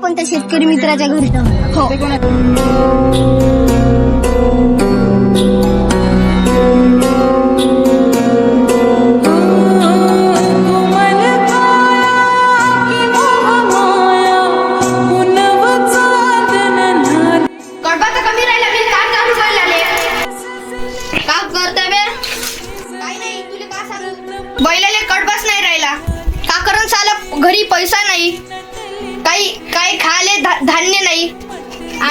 आपण त्या शेतकरी मित्राच्या घरी जाऊ. हो. कडबाचा कमी राहिला मी काम चालू राहिले का करता बे काही नाही तुला का सांगू बैलाले कडबाच नाही राहिला का करून साला घरी पैसा नाही काही काही खाले धान्य नाही.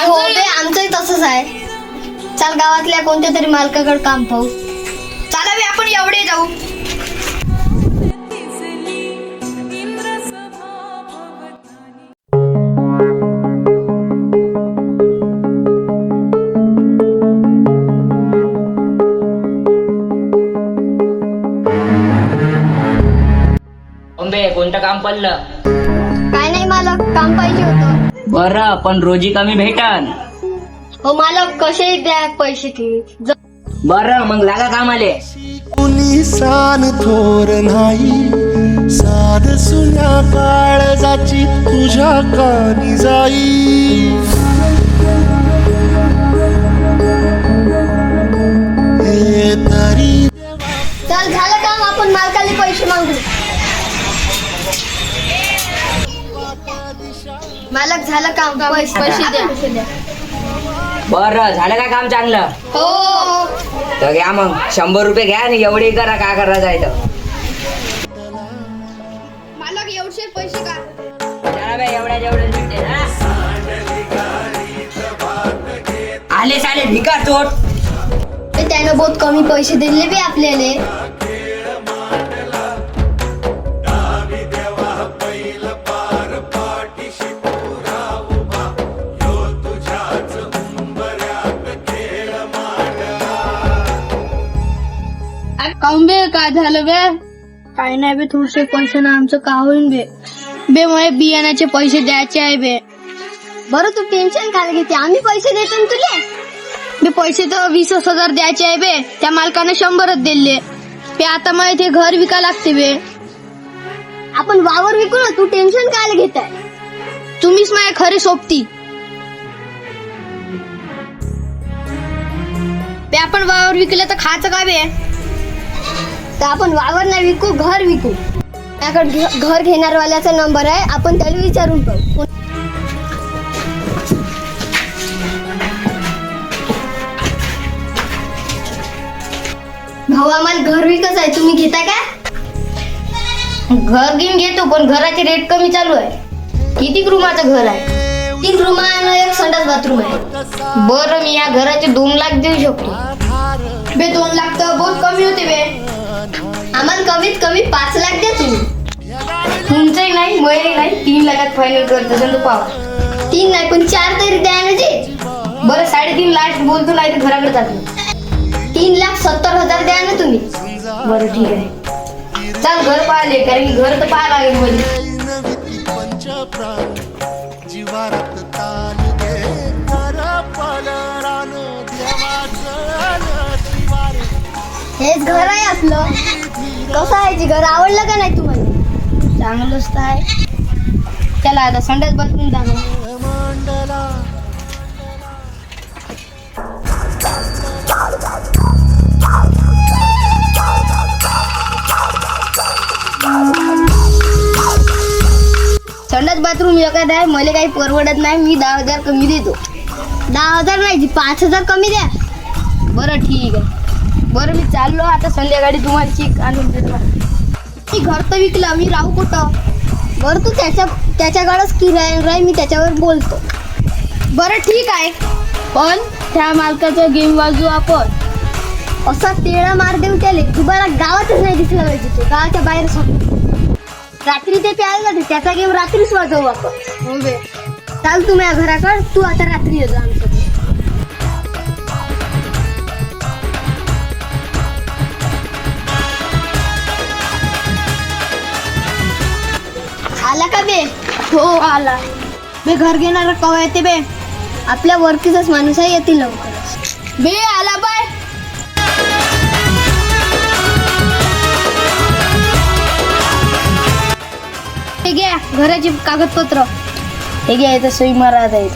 हो बे आमचंही तसंच आहे. चाल गावातल्या कोणत्या तरी मालकाकडे काम पाहू. चला बे आपण एवढे जाऊ. कोणतं काम पडलं? काय नाही मालक, काम पाहिजे होतं. बरं, पण रोजी कमी भेटन. हो मालक, कसे द्या पैसे ते. बरं, मग लागा कामाले. कुणी सान थोर नाही साध सुना काळजाची तुझ्या कानी जाई. हे तरी चल झालं काम, आपण मालकाला पैसे मागू. मालक झालं काम, पैसे द्या. बरं, झालं का काम चांगलं? हो तर घ्या मग 100 रुपये घ्या आणि एवढे करा काय करायचं आहे तर. मालक एवढे पैसे का चला बाई, एवढ्या जेवढे भेटते ना. आले साले भिकार चोट. त्यानं बहुत कमी पैसे दिले बी आपल्याला. काऊन बे काय झालं बे? काही नाही बे, थोडेसे पैसे ना आमचं का होईन बे. बे मला बियाण्याचे पैसे द्यायचे आहे बे. बरं तू टेन्शन काय घेते, आम्ही पैसे देतो ना तुला. बे पैसे तर 20,000 द्यायचे आहे बे. त्या मालकाने 100च दिले बे. आता मला ते घर विका लागते बे. आपण वावर विकू ना, तू टेन्शन काय घेत आहे. तुम्हीच माझ्या खरी सोबती बे. आपण वावर विकलं तर खायचं का बे? तर आपण वावर नाही विकू, घर विकू. त्याकडे घर घेणारवाल्याचा नंबर आहे, आपण त्याला विचारून पाहू. भाऊ आम्हाला घर विकच आहे, तुम्ही घेता का? घर घेऊन घेतो, पण घराचे रेट कमी चालू आहे. किती रूमाचं घर आहे? 3 रूम आहे आणि 1 संडास बाथरूम आहे. बरं, मी या घराचे 2 लाख देऊ शकतो बे. 2 लाख तर बहुत कमी होते बे. आम्हाला कमीत कमी 5 लाख द्या तुम्ही. तुमचंही नाही मलाही नाही. 3 लाखात फायनल करतो तर पावा. 3 नाही पण 4 तरी द्या ना जी. बरं 3.5 लाख बोलतो, नाही तर घराकडे जातो. 3,70,000 द्या ना तुम्ही. बरं ठीक आहे. चल घर पाहिले, कारण की घर तर पाहायला लागेल मला. पंचप्राण जीवारत ताल दे कर पलरान देवाचं शिवार. हेच घर आहे आपलं. कसं आहे जी घर, आवडलं का नाही तुम्हाला? चांगलंच तर आहे. चला आता संडास बाथरूम जाणं. मंडला संडास बाथरूम एकच आहे. मला काही परवडत नाही. मी 10,000 कमी देतो. 10,000 नाही जी, 5,000 कमी द्या. बरं ठीक आहे. बरं मी चाललो आता, संध्याकाळी तुम्हाला चीक आणून देतो. मी घर तर विकलं, मी राहू कुठं? बरं तू त्याच्याकडेच किराया राही, मी त्याच्यावर बोलतो. बरं ठीक आहे, पण त्या मालकाचा गेम वाजू आपण. असा टेळा मार देऊ त्याला, तुम्हाला गावातच नाही दिसला पाहिजे. तो गावाच्या बाहेर रात्री ते प्यायला जाते, त्याचा गेम रात्रीच वाजवू आपण. हो बे. चाल तू माझ्या घराकडे, तू आता रात्री येतो आमचं. आला का बे? हो आला बे. घर घेणार कवा येते बे? आपल्या वरतीचाच माणूस आहे, येतील लवकर. बे. आला बाय. हे घ्या घराची कागदपत्र. हे घ्या इथं सही मारा आता इथं.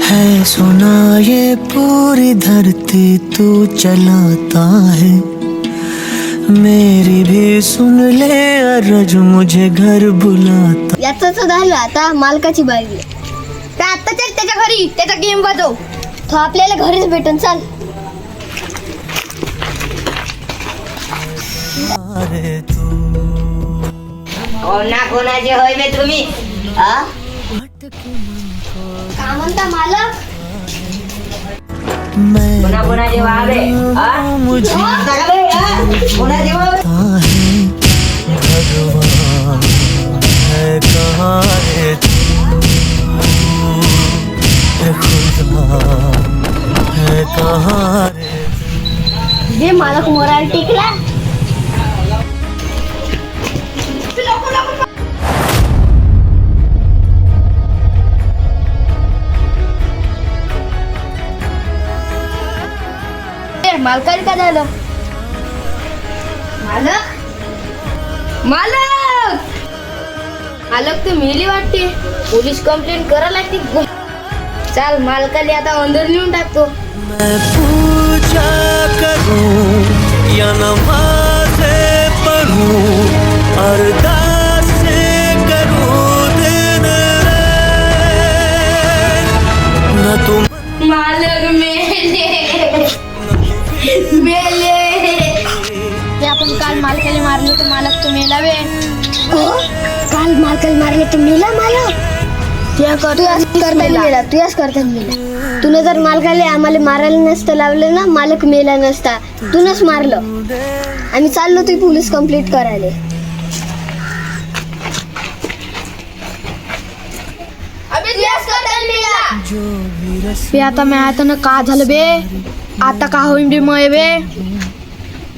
है सुना ये पूरी धरती तू चलाता है, मेरी भी सुन ले अरज मुझे घर बुलाता. याचं तर झालं, आता मालकाची बारी आहे. तर आता चल त्याच्या घरी, त्याचा गेम वाजव. तो आपल्याला घरीच भेटून चाल. अरे तू कोणाचे होय बे तुम्ही हा? का म्हणता मालक? मैं कोणाचे वावे हा? मुझे कोणाचे वावे है भगवान है कहाँ रे तू, है खुदा है कहाँ रे. जे मालक मोराला टिकला. मालकाला काय झालं? मालक मालक मालक तू मेली वाटते. पोलीस कंप्लेंट करा लागते. चाल मालकाला आता अंदर नेऊन टाकतो. मैं पूजा करूं या नमाज़ें पढ़ूं, अरदासें करूं दिन रात, न तुम मालक मेले ते आपण काल मालकाला मारलं तर मालक तू मेला बे. काल मालकाला मारले तर मेला मालक. तू याच करता मेला. तुला जर मालकाला आम्हाला मारायला नसतं लावलं ना, मालक मेला नसता. तूनच मारलं. आम्ही चाललो तू पोलीस कंप्लीट करायला. अबे यस करता मेला. जो भी रस बे आता मी आता ना का झालं बे. आता का होईन बे मय बे.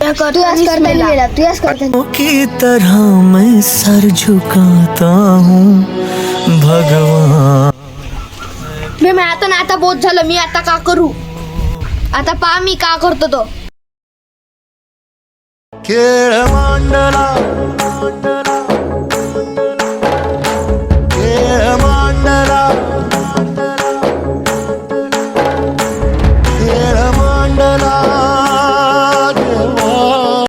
तू याच करता मेला. तू याच करता. की तरह मैं सर झुकाता हूँ भगवान. बे मी आता ना आता बहुत झालं. मी आता का करू. आता पहा मी का करतो तो. खेळ मांडला